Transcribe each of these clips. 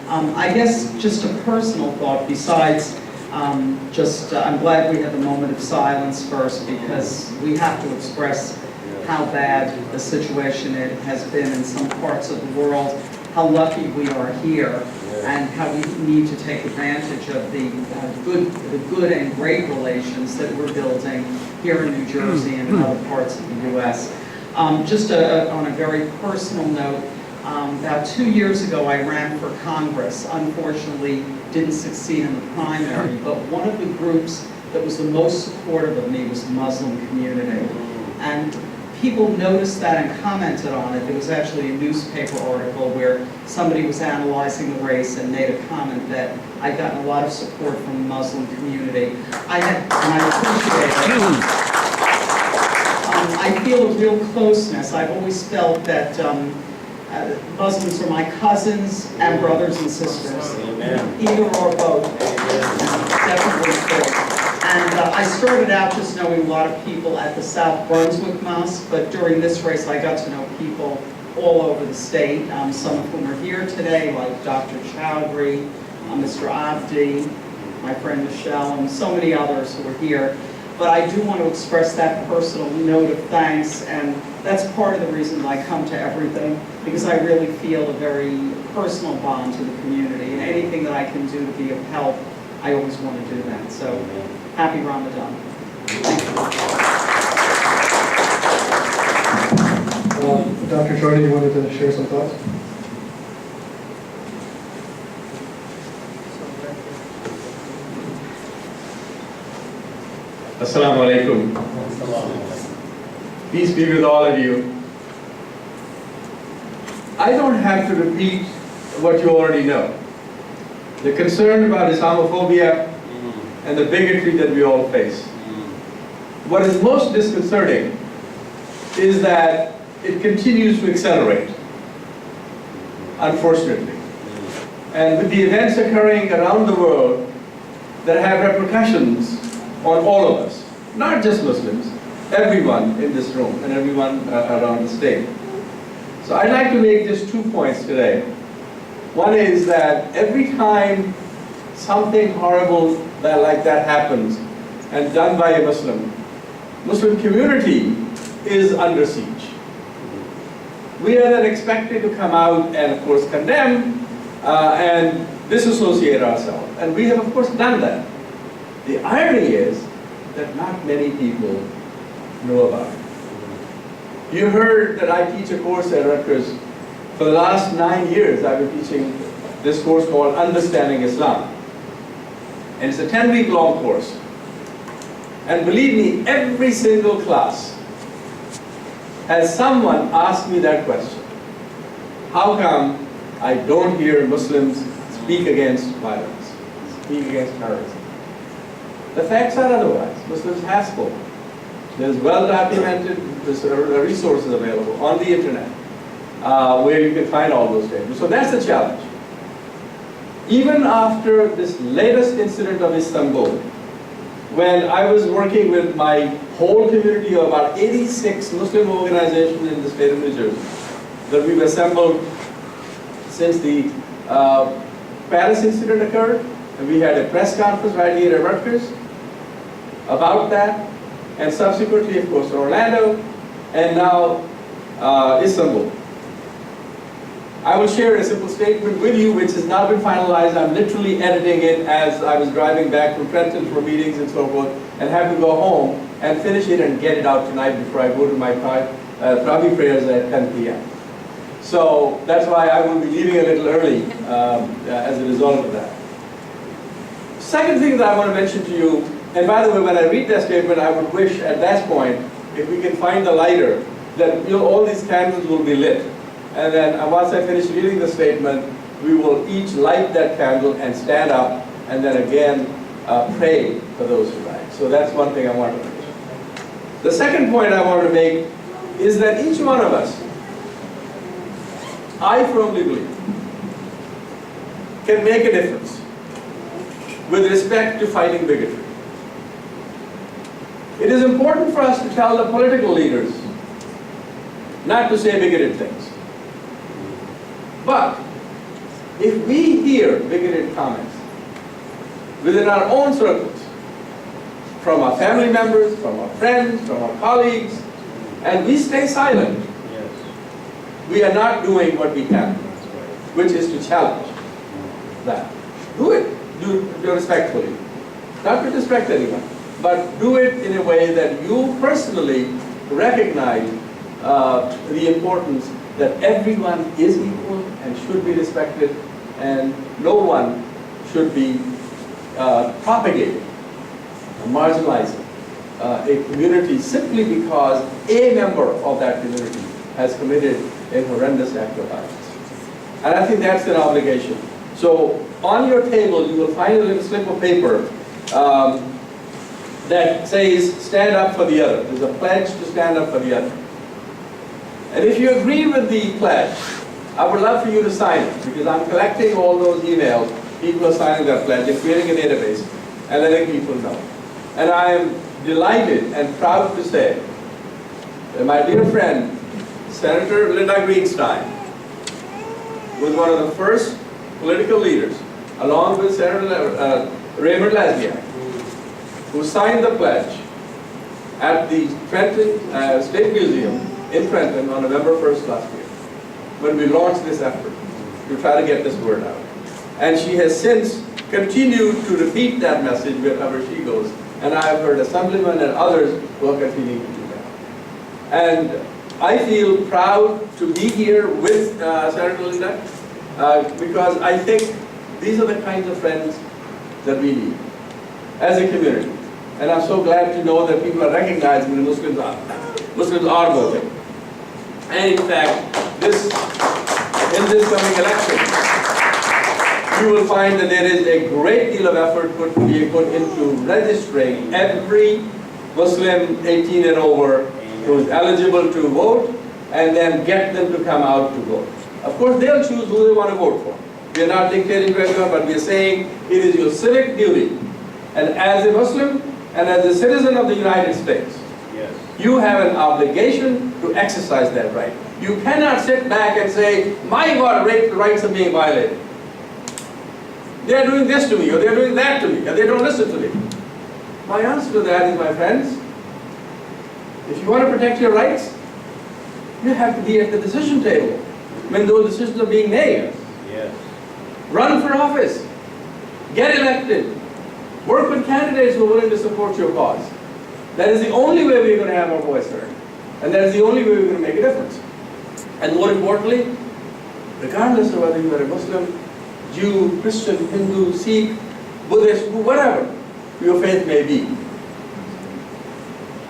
I guess just a personal thought besides I'm glad we had the moment of silence first, because we have to express how bad the situation has been in some parts of the world, how lucky we are here, and how we need to take advantage of the good and great relations that we're building here in New Jersey and in other parts of the U.S. Just on a very personal note, about 2 years ago I ran for Congress. Unfortunately, didn't succeed in the primary, but one of the groups that was the most supportive of me was the Muslim community. And people noticed that and commented on it. There was actually a newspaper article where somebody was analyzing the race and made a comment that I'd gotten a lot of support from the Muslim community. And I appreciate it. I feel a real closeness. I've always felt that Muslims are my cousins and brothers and sisters. Amen. Either or both. Definitely true. And I started out just knowing a lot of people at the South Brunswick Mosque, but during this race I got to know people all over the state, some of whom are here today, like Dr. Chaudry, Mr. Abdi, my friend Michelle, and so many others who are here. But I do want to express that personal note of thanks, and that's part of the reason that I come to everything, because I really feel a very personal bond to the community, and anything that I can do to be of help, I always want to do that. So, happy Ramadan. Thank you. Dr. Chaudry, you wanted to share some thoughts? Assalamu alaikum. Peace be with all of you. I don't have to repeat what you already know. The concern about Islamophobia and the bigotry that we all face. What is most disconcerting is that it continues to accelerate, unfortunately. And with the events occurring around the world that have repercussions on all of us, not just Muslims, everyone in this room and everyone around the state. So I'd like to make just 2 points today. One is that every time something horrible like that happens and done by a Muslim community is under siege. We are then expected to come out and of course condemn and disassociate ourselves. And we have of course done that. The irony is that not many people know about it. You heard that I teach a course at Rutgers. For the last 9 years, I've been teaching this course called Understanding Islam. And it's a 10-week long course. And believe me, every single class has someone ask me that question. How come I don't hear Muslims speak against violence, speak against terrorism? The facts are otherwise. Muslims have spoken. There's well-documented resources available on the internet where you can find all those statements. So that's the challenge. Even after this latest incident of Istanbul, when I was working with my whole community of about 86 Muslim organizations in the state of New Jersey that we've assembled since the Paris incident occurred, and we had a press conference right here at Rutgers about that, and subsequently, of course, Orlando, and now Istanbul. I will share a simple statement with you which has now been finalized. I'm literally editing it as I was driving back from Trenton for meetings and so forth, and have to go home and finish it and get it out tonight before I go to my Tarawih prayers at 10 p.m. So that's why I will be leaving a little early as a result of that. Second thing that I want to mention to you, and by the way, when I read that statement, I would wish at that point, if we can find the lighter, that all these candles will be lit. And then once I finish reading the statement, we will each light that candle and stand up, and then again pray for those who died. So that's one thing I want to mention. The second point I want to make is that each one of us, I firmly believe, can make a difference with respect to fighting bigotry. It is important for us to tell the political leaders not to say bigoted things. But if we hear bigoted comments within our own circles, from our family members, from our friends, from our colleagues, and we stay silent, we are not doing what we can, which is to challenge that. Do it respectfully, not to disrespect anyone, but do it in a way that you personally recognize the importance that everyone is equal and should be respected, and no one should be propagating, marginalizing a community simply because a member of that community has committed a horrendous act of violence. And I think that's an obligation. So on your table you will find a little slip of paper that says stand up for the other. There's a pledge to stand up for the other. And if you agree with the pledge, I would love for you to sign it, because I'm collecting all those emails. People are signing that pledge and creating a database and letting people know. And I am delighted and proud to say that my dear friend, Senator Linda Greenstein, was one of the first political leaders, along with Senator Raymond Lasbiak, who signed the pledge at the Trenton State Museum in Trenton on November 1st last year, when we launched this effort to try to get this word out. And she has since continued to repeat that message wherever she goes. And I have heard assemblymen and others who are continuing to do that. And I feel proud to be here with Senator Linda, because I think these are the kinds of friends that we need as a community. And I'm so glad to know that people are recognizing the Muslims are voting. And in fact, in this coming election, you will find that there is a great deal of effort being put into registering every Muslim 18 and over who is eligible to vote, and then get them to come out to vote. Of course, they'll choose who they want to vote for. We are not dictating to anyone, but we are saying it is your civic duty. And as a Muslim and as a citizen of the United States, you have an obligation to exercise that right. You cannot sit back and say, my rights are being violated. They are doing this to me, or they are doing that to me, and they don't listen to me. My answer to that is, my friends, if you want to protect your rights, you have to be at the decision table when those decisions are being made. Run for office. Get elected. Work with candidates who are willing to support your cause. That is the only way we're going to have our voice heard. And that is the only way we're going to make a difference. And more importantly, regardless of whether you are a Muslim, Jew, Christian, Hindu, Sikh, Buddhist, whatever your faith may be,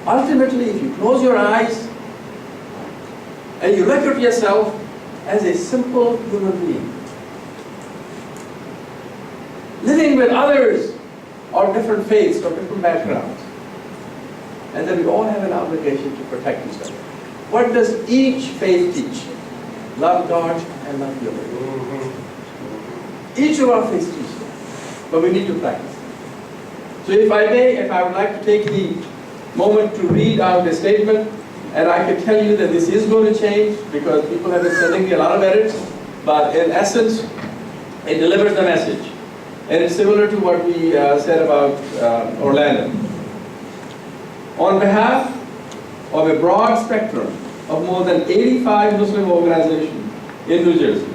ultimately, if you close your eyes and you look at yourself as a simple human being, living with others of different faiths, of different backgrounds, and that we all have an obligation to protect each other. What does each faith teach? Love God and love your neighbor. Each of our faiths teach that, but we need to practice. So if I would like to take the moment to read out a statement, and I can tell you that this is going to change, because people have been sending me a lot of edits, but in essence, it delivers the message. And it's similar to what we said about Orlando. On behalf of a broad spectrum of more than 85 Muslim organizations in New Jersey,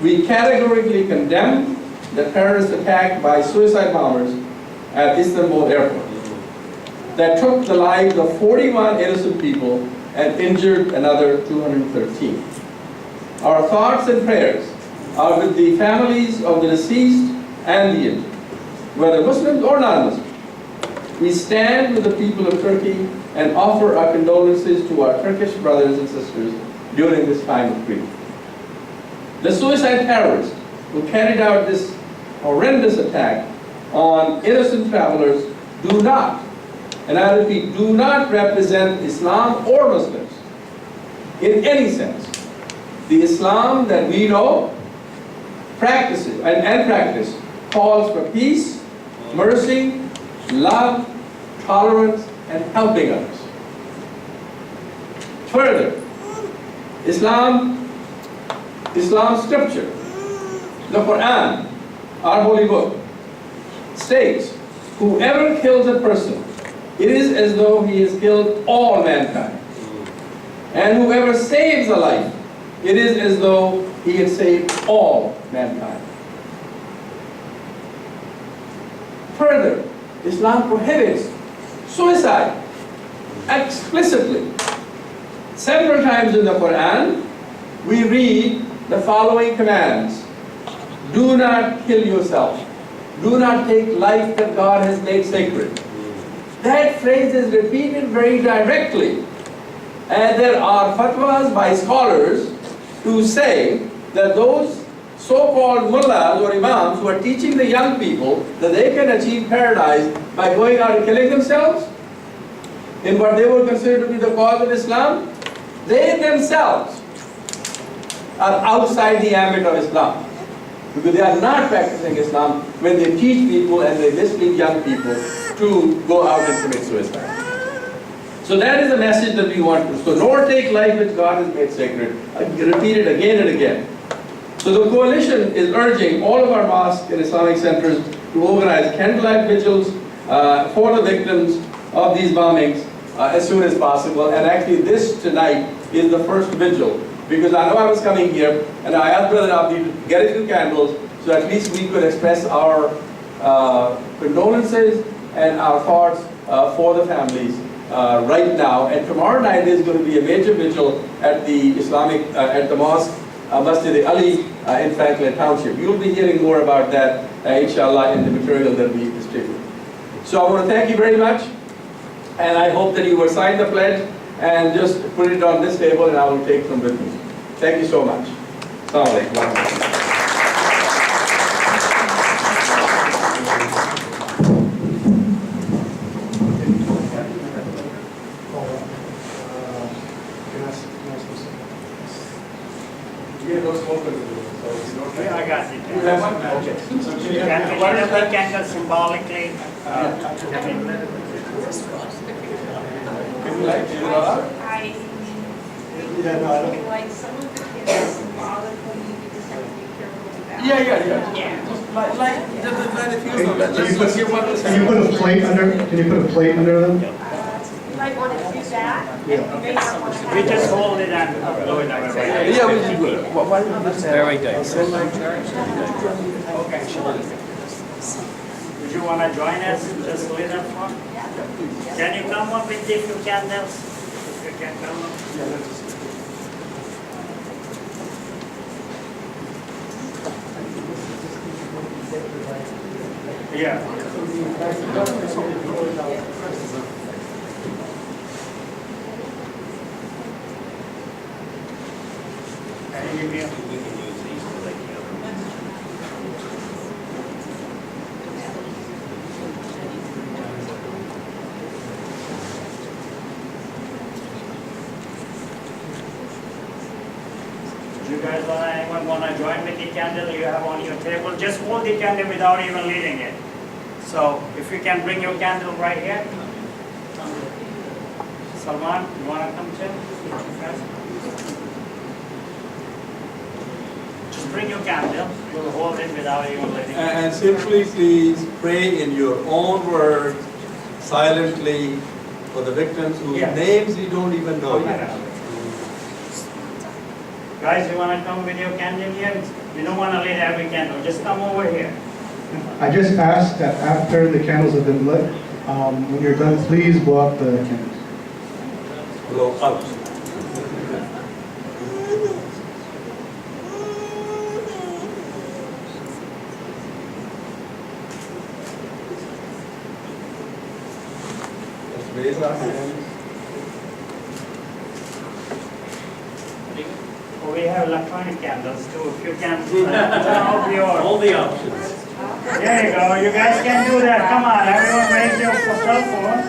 we categorically condemn the terrorist attack by suicide bombers at Istanbul airport that took the lives of 41 innocent people and injured another 213. Our thoughts and prayers are with the families of the deceased and the injured, whether Muslims or non-Muslims. We stand with the people of Turkey and offer our condolences to our Turkish brothers and sisters during this time of grief. The suicide terrorists who carried out this horrendous attack on innocent travelers do not, and I repeat, do not represent Islam or Muslims in any sense. The Islam that we know practices and practice calls for peace, mercy, love, tolerance, and helping others. Further, Islam's scripture The Quran, our holy book, states, whoever kills a person, it is as though he has killed all mankind. And whoever saves a life, it is as though he had saved all mankind. Further, Islam prohibits suicide explicitly. Several times in the Quran, we read the following commands. Do not kill yourself. Do not take life that God has made sacred. That phrase is repeated very directly. And there are fatwas by scholars who say that those so-called mullahs or imams who are teaching the young people that they can achieve paradise by going out and killing themselves in what they would consider to be the cause of Islam, they themselves are outside the ambit of Islam. Because they are not practicing Islam when they teach people and they mislead young people to go out and commit suicide. So that is the message that we want to. So nor take life which God has made sacred. Repeat it again and again. So the coalition is urging all of our mosques and Islamic centers to organize candlelight vigils for the victims of these bombings as soon as possible. And actually this tonight is the first vigil. Because I know I was coming here and I asked Brother Abdi to get a few candles so at least we could express our condolences and our thoughts for the families right now. And tomorrow night is going to be a major vigil at the Islamic, at the mosque, Masjid Ali in Franklin Township. You'll be hearing more about that, inshallah, in the material that we distribute. So I want to thank you very much, and I hope that you will sign the pledge and just put it on this table and I will take some with me. Thank you so much. Assalamu alaikum. I got it. You have one? Okay. Can we light the candle symbolically? Can you light it up? Like some of the kids symbolically, you just have to be careful about. Yeah. Just light a few of them. Let's give one. Can you put a plate under, can you put a plate under them? You might want to do that. You may not want to have. We just hold it and blow it away. Yeah, we can do it. Why don't we just Very good. Okay. Would you want to join us? Just lit up one? Can you come up with the few candles? If you can come up. Yeah. Can you give me a... You guys anyone want to join with the candle you have on your table? Just hold the candle without even lighting it. So if you can bring your candle right here. Salman, you want to come too? Just bring your candle. We'll hold it without even lighting it. And simply please pray in your own words, silently, for the victims whose names we don't even know yet. Guys, you want to come with your candle here? You don't want to light every candle. Just come over here. I just asked that after the candles have been lit, when you're done, please blow out the candles. Blow out. Let's raise our hands. We have electronic candles too. If you can turn off All the options. There you go. You guys can do that. Come on, everyone raise your cell phone.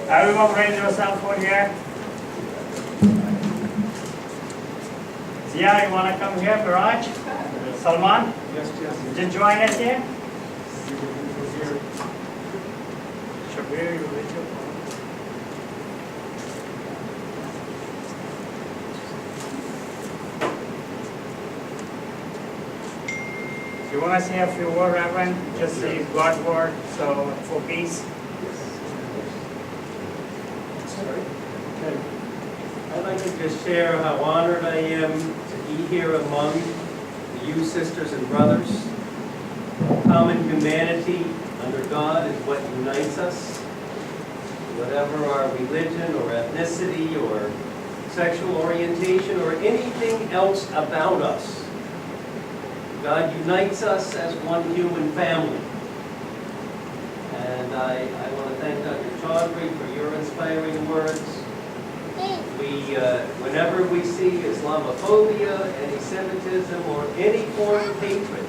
Everyone raise your cell phone here. Zia, you want to come here, Baraj? Salman? Yes. Just join us here. Shabir, you raise your phone. You want to say a few words, Reverend? Just say God's word, so for peace. I'd like to just share how honored I am to be here among you sisters and brothers. Common humanity under God is what unites us. Whatever our religion or ethnicity or sexual orientation or anything else about us, God unites us as one human family. And I want to thank Dr. Chaudry for your inspiring words. Whenever we see Islamophobia, anti-Semitism, or any form of hatred,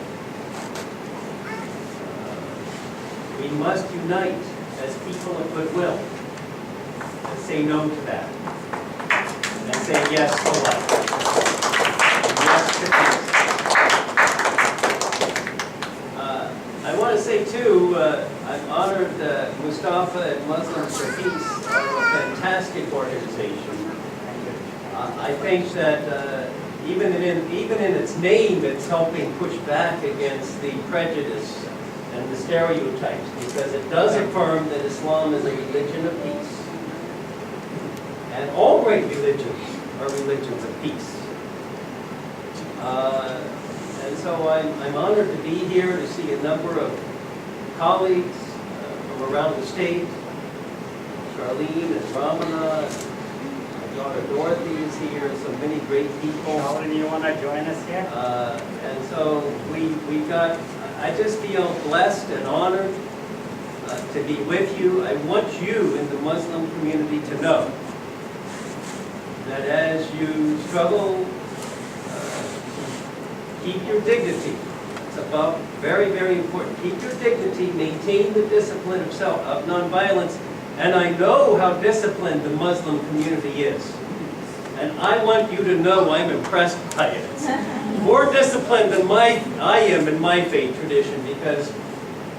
we must unite as people of goodwill and say no to that. And say yes to life. And yes to peace. I want to say too, I'm honored that Mustafa and Muslims for Peace are a fantastic organization. I think that even in its name, it's helping push back against the prejudice and the stereotypes, because it does affirm that Islam is a religion of peace. And all great religions are religions of peace. And so I'm honored to be here to see a number of colleagues from around the state. Charlene and Ramana, my daughter Dorothy is here, so many great people. Chaudry, you want to join us here? And so we've got, I just feel blessed and honored to be with you. I want you in the Muslim community to know that as you struggle, keep your dignity. It's above, very, very important. Keep your dignity, maintain the discipline of nonviolence. And I know how disciplined the Muslim community is. And I want you to know I'm impressed by it. It's more disciplined than I am in my faith tradition, because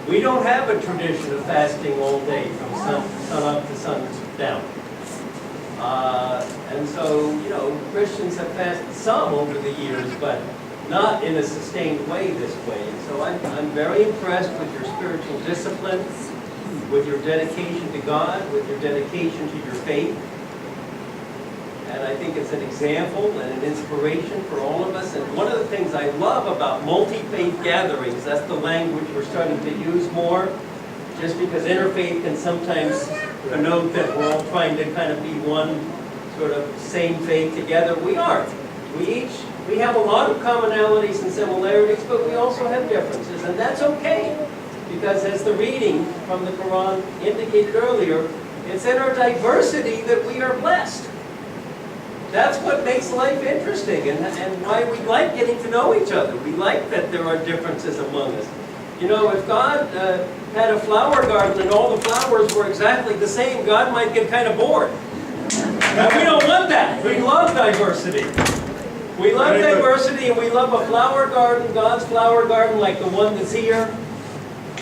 we don't have a tradition of fasting all day from sun up to sundown. And so, you know, Christians have fasted some over the years, but not in a sustained way this way. And so I'm very impressed with your spiritual discipline, with your dedication to God, with your dedication to your faith. And I think it's an example and an inspiration for all of us. And one of the things I love about multi-faith gatherings, that's the language we're starting to use more, just because interfaith can sometimes connote that we're all trying to kind of be one sort of same faith together. We aren't. We have a lot of commonalities and similarities, but we also have differences, and that's okay. Because as the reading from the Quran indicated earlier, it's in our diversity that we are blessed. That's what makes life interesting, and why we like getting to know each other. We like that there are differences among us. You know, if God had a flower garden and all the flowers were exactly the same, God might get kind of bored. And we don't want that. We love diversity. We love diversity, and we love a flower garden, God's flower garden, like the one that's here.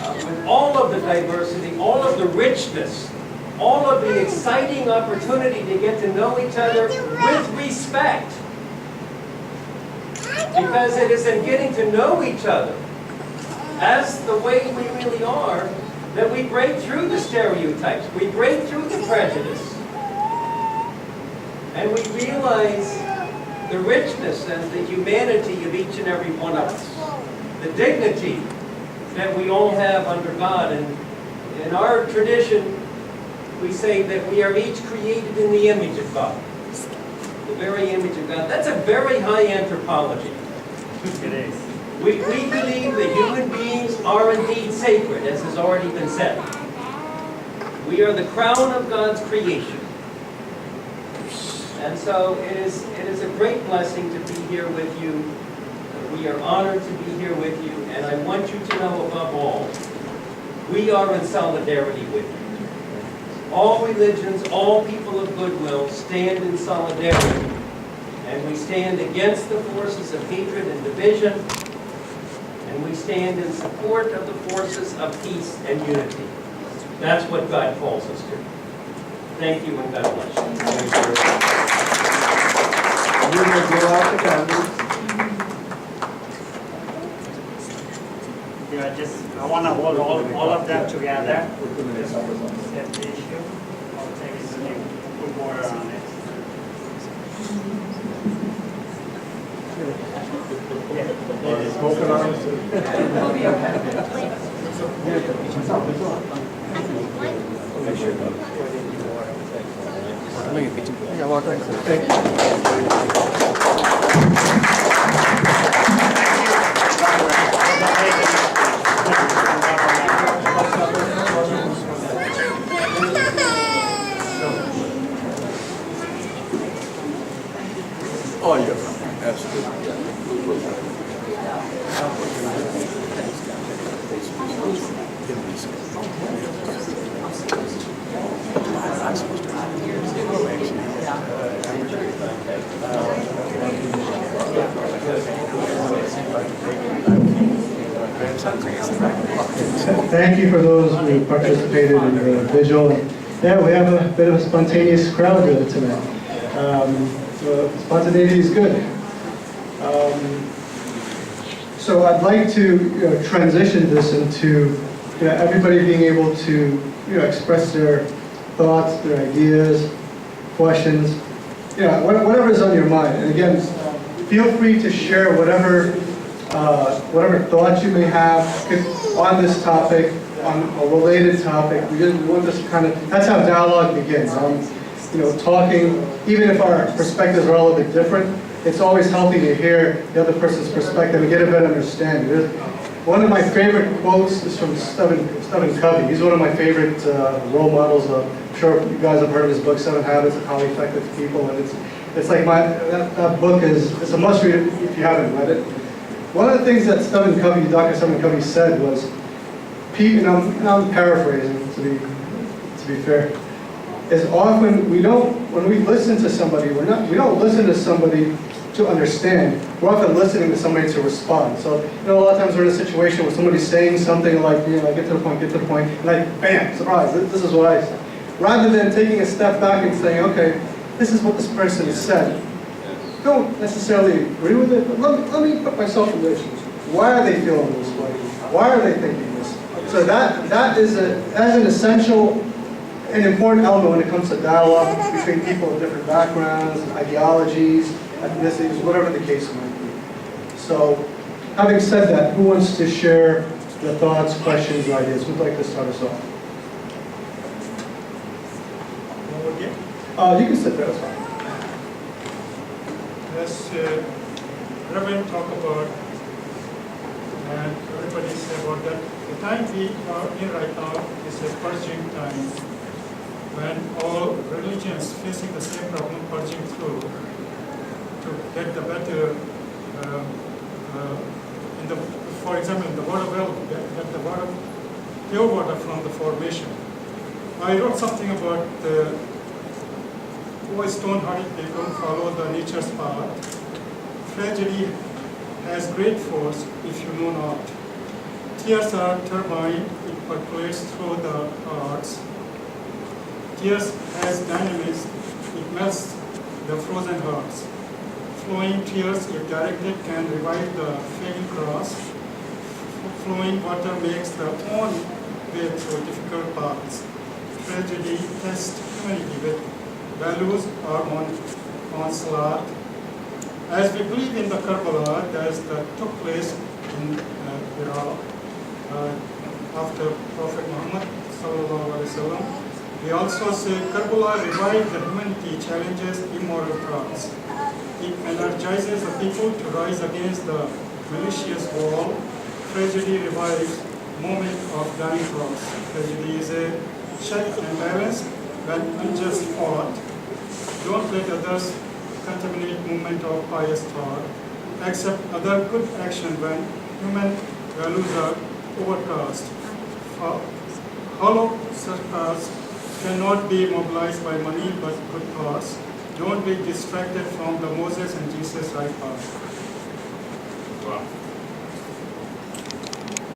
With all of the diversity, all of the richness, all of the exciting opportunity to get to know each other with respect. Because it is in getting to know each other as the way we really are that we break through the stereotypes, we break through the prejudice, and we realize the richness and the humanity of each and every one of us, the dignity that we all have under God. And in our tradition, we say that we are each created in the image of God, the very image of God. That's a very high anthropology. It is. We believe that human beings are indeed sacred, as has already been said. We are the crown of God's creation. And so it is a great blessing to be here with you. We are honored to be here with you, and I want you to know above all, we are in solidarity with you. All religions, all people of goodwill stand in solidarity, and we stand against the forces of hatred and division, and we stand in support of the forces of peace and unity. That's what God calls us to. Thank you, and God bless you. You may go out the candles. I want to hold all of them together. Just set the issue. I'll take it and put water on it. Oh, yeah, absolutely. Thank you for those who participated in the vigil. Yeah, we have a bit of a spontaneous crowd here tonight. So spontaneity is good. So I'd like to transition this into everybody being able to express their thoughts, their ideas, questions, whatever is on your mind. And again, feel free to share whatever thoughts you may have on this topic, on a related topic. We want this that's how dialogue begins. Talking, even if our perspectives are all a bit different, it's always healthy to hear the other person's perspective and get a better understanding. One of my favorite quotes is from Stephen Covey. He's one of my favorite role models. I'm sure you guys have heard of his book, 7 Habits of Highly Effective People, and it's like that book it's a must read if you haven't read it. One of the things that Dr. Stephen Covey said was, and I'm paraphrasing to be fair, is often when we listen to somebody, we don't listen to somebody to understand. We're often listening to somebody to respond. So, a lot of times we're in a situation where somebody's saying something like, get to the point, and like, bam, surprise, this is what I said. Rather than taking a step back and saying, okay, this is what this person has said. Don't necessarily agree with it, but let me put myself in their shoes. Why are they feeling this way? Why are they thinking this? So that is an essential and important element when it comes to dialogue between people of different backgrounds, ideologies, ethnicities, whatever the case might be. So, having said that, who wants to share the thoughts, questions, or ideas? Who'd like to start us off? You can sit there, that's fine. As Reverend talked about, and everybody said about that, the time we are in right now is a purging time, when all religions facing the same problem, purging through to get the better, for example, in the water well, get the water, pure water from the formation. I wrote something about the stone-hearted people follow the nature's path. Tragedy has great force if you know not. Tears are turbine, it percolates through the hearts. Tears has dynamics, it melts the frozen hearts. Flowing tears, if directed, can revive the fading cross. Flowing water makes the own way through difficult paths. Tragedy tests humanity with values are on onslaught. As we believe in the Karbala that took place in Iraq after Prophet Muhammad ﷺ, we also say Karbala revived the humanity, challenges immoral thoughts. It energizes the people to rise against the malicious wall. Tragedy revives moment of dying cross. Tragedy is a check and balance when unjust fought. Don't let others contaminate movement of pious thought. Accept other good action when human values are overcast. Hollow circles cannot be mobilized by money but good cause. Don't be distracted from the Moses and Jesus right path. Wow.